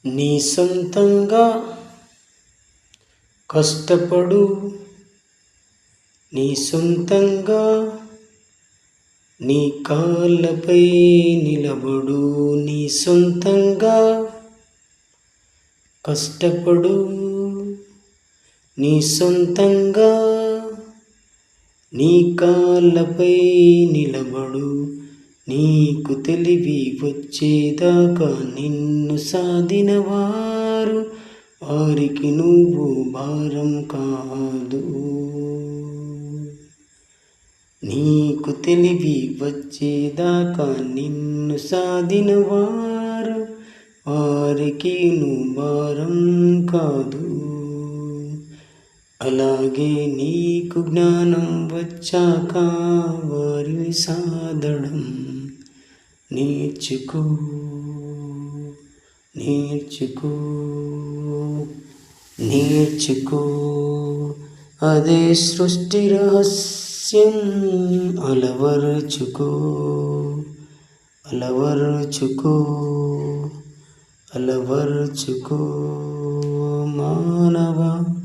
నీ సొంతంగా కష్టపడు, నీ సొంతంగా నీ కాళ్ళపై నిలబడు. నీ సొంతంగా కష్టపడు, నీ సొంతంగా నీ కాళ్ళపై నిలబడు. నీకు తెలివి వచ్చేదాకా నిన్ను సాధిన వారు, వారికి నువ్వు భారం కాదు. నీకు తెలివి వచ్చేదాకా నిన్ను సాధిన వారు, వారికి నువ్వు భారం కాదు. అలాగే నీకు జ్ఞానం వచ్చాక వారిని సాధడం నేర్చుకో, నేర్చుకో, నేర్చుకో. అదే సృష్టి రహస్యం. అలవరుచుకో, అలవరుచుకో, అలవరుచుకో మానవా.